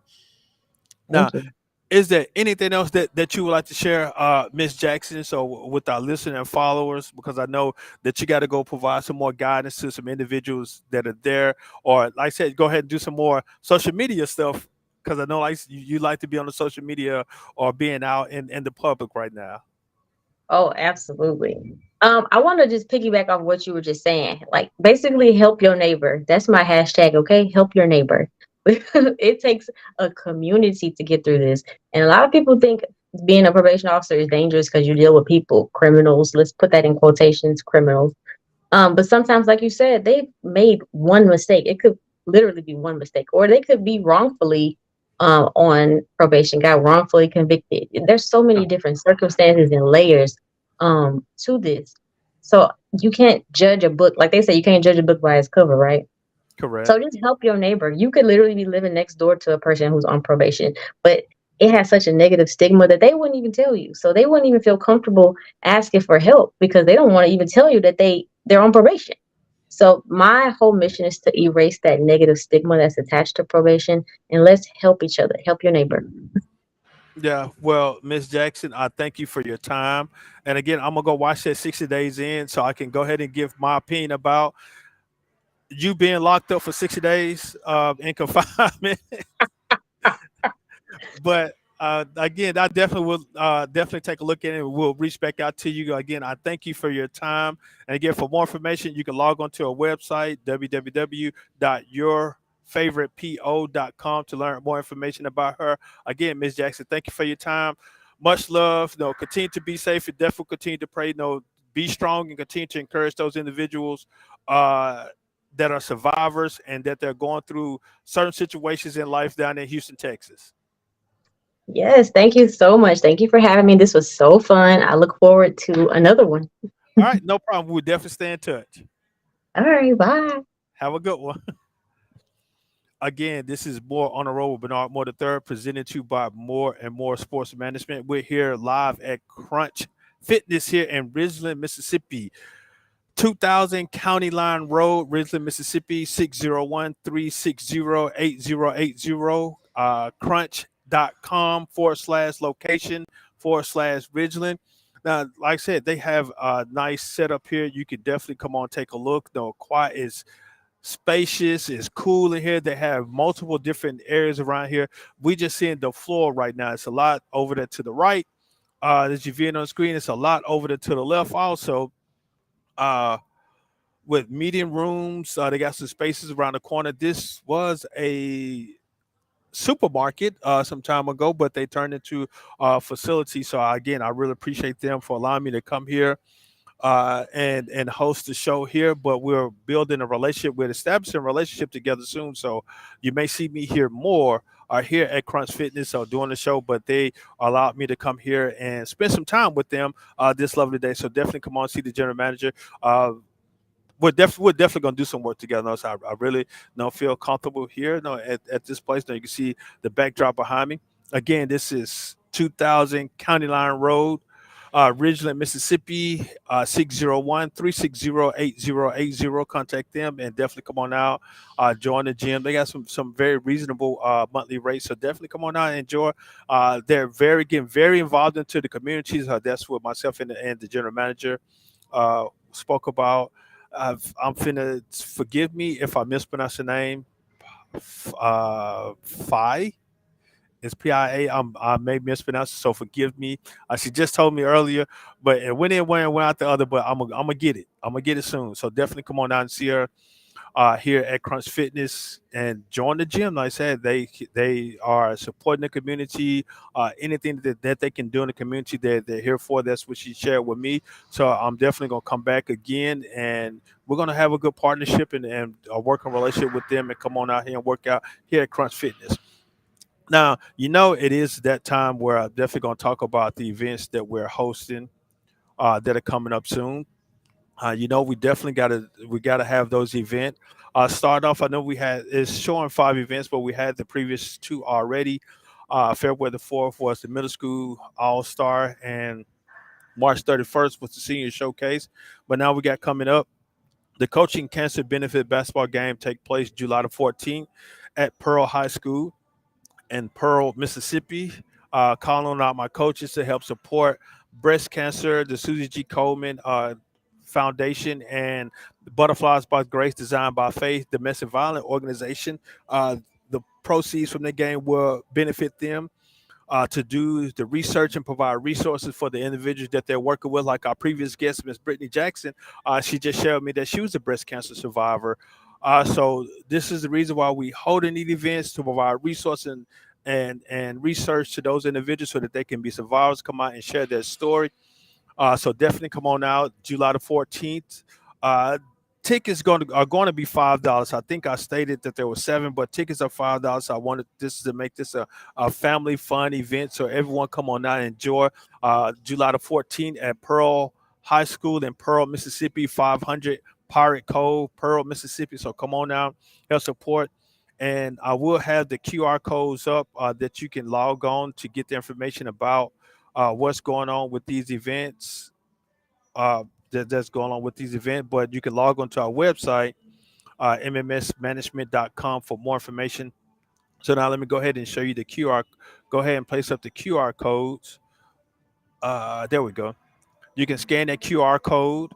Now, Thank you. is there anything else that you would like to share, Miss Jackson? So with our listeners and followers, because I know that you got to go provide some more guidance to some individuals that are there, or like I said, go ahead and do some more social media stuff. Because I know like you like to be on the social media or being out in the public right now. Oh, absolutely. I want to just piggyback off what you were just saying. Like, basically, help your neighbor. That's my hashtag. Okay, help your neighbor. It takes a community to get through this, and a lot of people think being a probation officer is dangerous because you deal with people, criminals. Let's put that in quotations, criminals. But sometimes, like you said, they've made one mistake. It could literally be one mistake, or they could be wrongfully on probation, got wrongfully convicted. There's so Yeah. many different circumstances and layers to this. So you can't judge a book, like they say, you can't judge a book by its cover, right? So Correct. just help your neighbor. You could literally be living next door to a person who's on probation, but it has such a negative stigma that they wouldn't even tell you. So they wouldn't even feel comfortable asking for help because they don't want to even tell you that they're on probation. So my whole mission is to erase that negative stigma that's attached to probation, and let's help each other. Help your neighbor. Yeah, well, Miss Jackson, I thank you for your time. And again, I'm gonna go watch that 60 days in so I can go ahead and give my opinion about you being locked up for 60 days in confinement. But again, I definitely will definitely take a look at it. And we'll reach back out to you again. I thank you for your time. And again, for more information, you can log on to our website www.yourfavoritepo.com to learn more information about her. Again, Ms. Jackson, thank you for your time. Much love. No, continue to be safe and definitely continue to pray. No, be strong and continue to encourage those individuals uh, that are survivors and that they're going through certain situations in life down in Houston, Texas. Yes, thank you so much. Thank you for having me. This was so fun. I look forward to another one. All right, no problem. We'll definitely stay in touch. All right, bye. Have a good one. Again, this is More on the Road with Bernard Moore III, presented to you by More and More Sports Management. We're here live at Crunch Fitness here in Ridgeland, Mississippi. 2000 County Line Road, Ridgeland, Mississippi, 601-360-8080. Crunch.com/location /Ridgeland. Now, like I said, they have a nice setup here. You can definitely come on, take a look. The quiet is spacious, it's cool in here. They have multiple different areas around here. We just seeing the floor right now. It's a lot over there to the right. As you viewing on the screen, it's a lot over there to the left also. Uh, with meeting rooms. They got some spaces around the corner. This was a supermarket some time ago, but they turned into a facility. So again, I really appreciate them for allowing me to come here and host the show here. But we're building a relationship. We're establishing a relationship together soon. So you may see me here more. Here at Crunch Fitness or doing the show, but they allowed me to come here and spend some time with them this lovely day. So definitely come on, see the general manager. We're definitely gonna do some work together. No, so I really don't feel comfortable here. No, at this place. Now you can see the backdrop behind me. Again, this is 2000 County Line Road, Ridgeland, Mississippi, 601-360-8080. Contact them and definitely come on out. Join the gym. They got some very reasonable monthly rates. So definitely come on out and enjoy. They're getting very involved into the communities. That's what myself and the general manager spoke about. I'm finna forgive me if I mispronounce the name. Phi. It's PIA. I may mispronounce it, so forgive me. She just told me earlier, but it went in one and went out the other. But I'm gonna get it. I'm gonna get it soon. So definitely come on out and see her here at Crunch Fitness and join the gym. Like I said, they are supporting the community. Anything that they can do in the community, they're here for. That's what she shared with me. So I'm definitely gonna come back again, and we're gonna have a good partnership and a working relationship with them, and come on out here and work out here at Crunch Fitness. Now, it is that time where I'm definitely gonna talk about the events that we're hosting that are coming up soon. We definitely gotta have those events. Start off. I know we had it's showing 5 events, but we had the previous 2 already. February the 4th was the middle school All Star, and March 31st was the senior showcase. But now we got coming up the coaching cancer benefit basketball game take place July the 14th at Pearl High School in Pearl, Mississippi. Calling out my coaches to help support breast cancer, the Susie G. Coleman Foundation, and the Butterflies by Grace, Designed by Faith, domestic violence organization. The proceeds from the game will benefit them to do the research and provide resources for the individuals that they're working with. Like our previous guest, Miss Brittany Jackson, she just shared with me that she was a breast cancer survivor. So this is the reason why we holding these events to provide resources and research to those individuals so that they can be survivors, come out and share their story. So definitely come on out July the 14th. Uh, Tickets are going to be $5. I think I stated that there were 7, but tickets are $5. I wanted this to make this a family fun event, so everyone come on out and enjoy. July the 14th at Pearl High School in Pearl, Mississippi, 500 Pirate Cove, Pearl, Mississippi. So come on out, help support. And I will have the QR codes up that you can log on to get the information about what's going on with these events. That's going on with these events, but you can log on to our website, mmsmanagement.com, for more information. So now let me go ahead and show you the QR. Go ahead and place up the QR codes. There we go. You can scan that QR code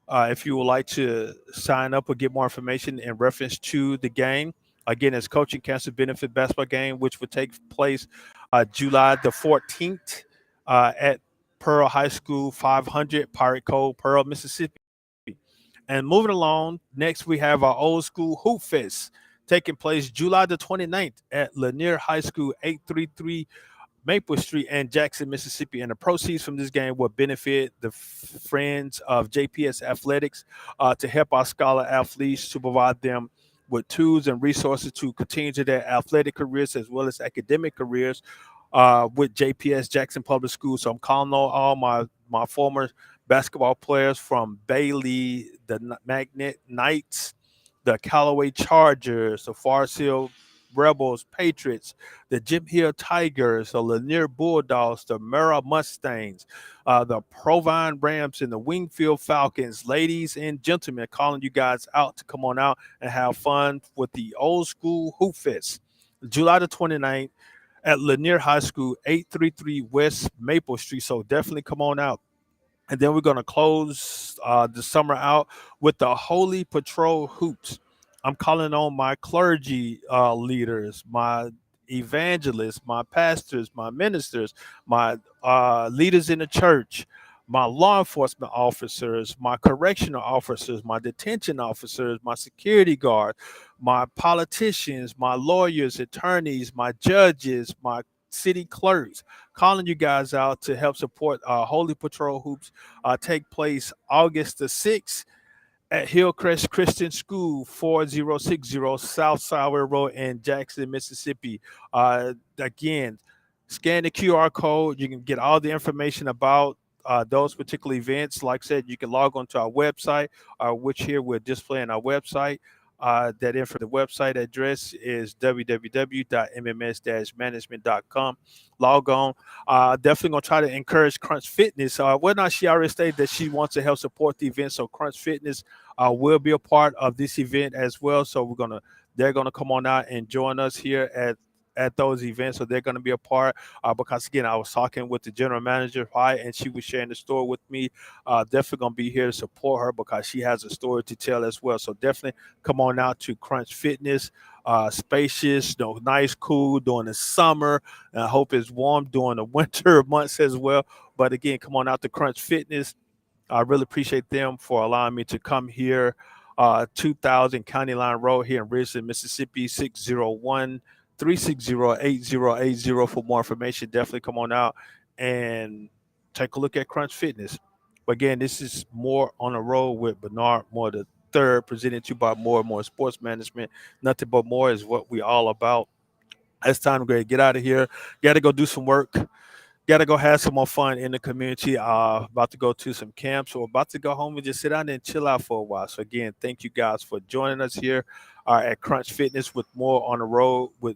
if you would like to sign up or get more information in reference to the game. Again, it's Coaching Cancer Benefit Basketball Game, which will take place July the 14th at Pearl High School, 500 Pirate Cove, Pearl, Mississippi. And moving along, next we have our old school Hoop Fest taking place July the 29th at Lanier High School, 833 Maple Street and Jackson, Mississippi. And the proceeds from this game will benefit the friends of JPS Athletics to help our scholar athletes, to provide them with tools and resources to continue to their athletic careers as well as academic careers with JPS Jackson Public Schools. So I'm calling on all my former basketball players from Bailey, the Magnet Knights, the Callaway Chargers, the Forest Hill Rebels, Patriots, the Jim Hill Tigers, the Lanier Bulldogs, the Murrah Mustangs, the Provine Rams, and the Wingfield Falcons. Ladies and gentlemen, calling you guys out to come on out and have fun with the old school Hoop Fest, July the 29th at Lanier High School, 833 West Maple Street. So definitely come on out. And then we're going to close the summer out with the Holy Patrol Hoops. I'm calling on my clergy leaders, my evangelists, my pastors, my ministers, my leaders in the church, my law enforcement officers, my correctional officers, my detention officers, my security guards, my politicians, my lawyers, attorneys, my judges, my city clerks, calling you guys out to help support Holy Patrol Hoops take place August the 6th at Hillcrest Christian School, 4060 South Sour Road in Jackson, Mississippi. Again, scan the QR code. You can get all the information about those particular events. Like I said, you can log on to our website, which here we're displaying our website. The website address is www.mms-management.com. Log on. Definitely gonna try to encourage Crunch Fitness. Well, not she already stated that she wants to help support the event, so Crunch Fitness will be a part of this event as well. So they're gonna come on out and join us here at those events. So they're going to be a part because again, I was talking with the general manager, right, and she was sharing the story with me. Definitely going to be here to support her because she has a story to tell as well. So definitely come on out to Crunch Fitness. Spacious, nice, cool during the summer. And I hope it's warm during the winter months as well. But again, come on out to Crunch Fitness. I really appreciate them for allowing me to come here. 2000 County Line Road here in Ridgeland, Mississippi, 601 360-8080 for more information. Definitely come on out and take a look at Crunch Fitness. But again, this is More on the Road with Bernard Moore the third, presented to you by More and More Sports Management. Nothing but more is what we all about. It's time to get out of here. Got to go do some work. Got to go have some more fun in the community. About to go to some camps or about to go home and just sit down and chill out for a while. So again, thank you guys for joining us here at Crunch Fitness with More on the Road More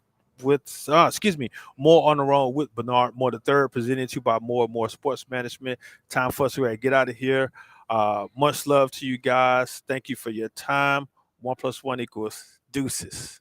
on the Road with Bernard Moore the third, presented to you by More and More Sports Management. Time for us to get out of here. Much love to you guys. Thank you for your time. 1 + 1 = deuces.